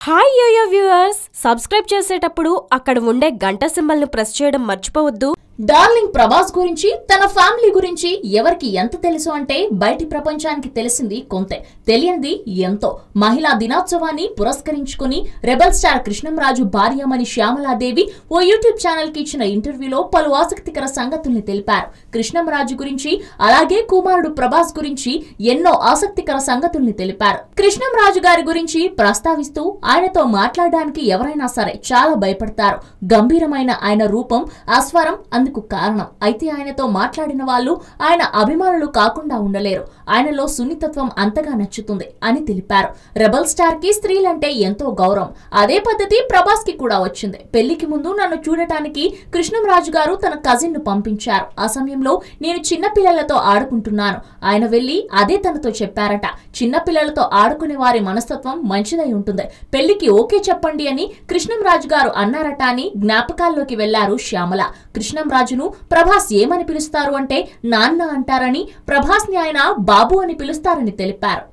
Hi yo-yo viewers, subscribe చేసేటప్పుడు అక్కడ ఉండే గంట సింబల్ ను ప్రెస్ చేయడం మర్చిపోవద్దు. డార్లింగ్ ప్రభాస్ గురించి తన ఫ్యామిలీ గురించి ఎవరికి ఎంత తెలుసు అంటే బయటి ప్రపంచానికి తెలిసింది కొంతే, తెలియనిది ఎంతో. మహిళా దినోత్సవాన్ని పురస్కరించుకుని రెబల్ స్టార్ కృష్ణంరాజు భార్యమణి శ్యామలాదేవి ఓ యూట్యూబ్ ఛానల్ కి ఇచ్చిన ఇంటర్వ్యూలో పలు ఆసక్తికర సంగతుల్ని తెలిపారు. కృష్ణంరాజు గురించి అలాగే కుమారుడు ప్రభాస్ గురించి ఎన్నో ఆసక్తికర సంగతుల్ని తెలిపారు. కృష్ణంరాజు గారి గురించి ప్రస్తావిస్తూ ఆయనతో మాట్లాడడానికి ఎవరైనా సరే చాలా భయపడతారు. గంభీరమైన ఆయన రూపం, ఆస్వరం అందుకు కారణం. అయితే ఆయనతో మాట్లాడిన వాళ్ళు ఆయన అభిమానులు కాకుండా ఉండలేరు. ఆయనలో సున్నితత్వం అంతగా నచ్చుతుంది అని తెలిపారు. రెబల్ స్టార్ కి స్త్రీలంటే ఎంతో గౌరవం. అదే పద్ధతి ప్రభాస్ కి కూడా వచ్చింది. పెళ్లికి ముందు నన్ను చూడటానికి కృష్ణంరాజు గారు తన కజిన్ ను పంపించారు. ఆ సమయంలో నేను చిన్న పిల్లలతో ఆడుకుంటున్నాను. ఆయన వెళ్లి అదే తనతో చెప్పారట. చిన్న పిల్లలతో ఆడుకునే వారి మనస్తత్వం మంచిదై ఉంటుంది. పెళ్లికి ఓకే చెప్పండి అని కృష్ణంరాజు గారు అన్నారట అని జ్ఞాపకాల్లోకి వెళ్లారు శ్యామల. కృష్ణంరాజును ప్రభాస్ ఏమని పిలుస్తారు అంటే నాన్న అంటారని, ప్రభాస్ ని ఆయన బాబు అని పిలుస్తారని తెలిపారు.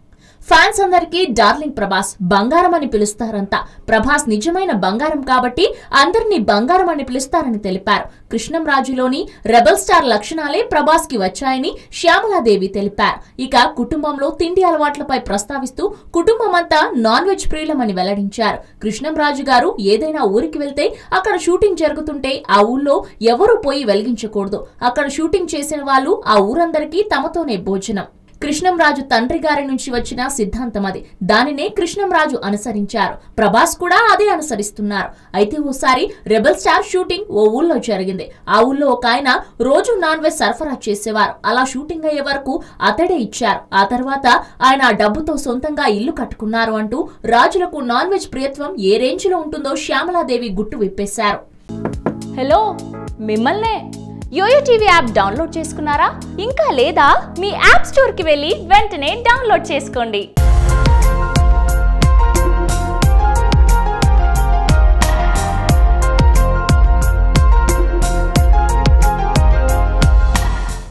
ఫ్యాన్స్ అందరికీ డార్లింగ్ ప్రభాస్, బంగారం అని పిలుస్తారంతా. ప్రభాస్ నిజమైన బంగారం కాబట్టి అందరినీ బంగారం అని పిలుస్తారని తెలిపారు. కృష్ణంరాజులోని రెబల్ స్టార్ లక్షణాలే ప్రభాస్ కి వచ్చాయని శ్యామలాదేవి తెలిపారు. ఇక కుటుంబంలో తిండి అలవాట్లపై ప్రస్తావిస్తూ కుటుంబం అంతా నాన్ వెజ్ ప్రియులమని వెల్లడించారు. కృష్ణంరాజు గారు ఏదైనా ఊరికి వెళ్తే అక్కడ షూటింగ్ జరుగుతుంటే ఆ ఊళ్ళో ఎవరూ పోయి వెలిగించకూడదు. అక్కడ షూటింగ్ చేసిన వాళ్ళు ఆ ఊరందరికీ తమతోనే భోజనం. కృష్ణంరాజు తండ్రి గారి నుంచి వచ్చిన సిద్ధాంతం అది. దానినే కృష్ణంరాజు అనుసరించారు. ప్రభాస్ కూడా అదే అనుసరిస్తున్నారు. అయితే ఓసారి రెబల్ స్టార్ షూటింగ్ ఓ ఊళ్ళో జరిగింది. ఆ ఊళ్ళో ఒక ఆయన రోజు నాన్ వెజ్ సరఫరా చేసేవారు. అలా షూటింగ్ అయ్యే వరకు అతడే ఇచ్చారు. ఆ తర్వాత ఆయన ఆ డబ్బుతో సొంతంగా ఇల్లు కట్టుకున్నారు అంటూ రాజులకు నాన్ వెజ్ ప్రియత్వం ఏ రేంజ్ లో ఉంటుందో శ్యామలాదేవి గుట్టు విప్పేశారు. హలో, మిమ్మల్నే. యోయో టీవీ యాప్ డౌన్లోడ్ చేసుకున్నారా? ఇంకా లేదా? మీ యాప్ స్టోర్ కి వెళ్ళి వెంటనే డౌన్లోడ్ చేసుకోండి.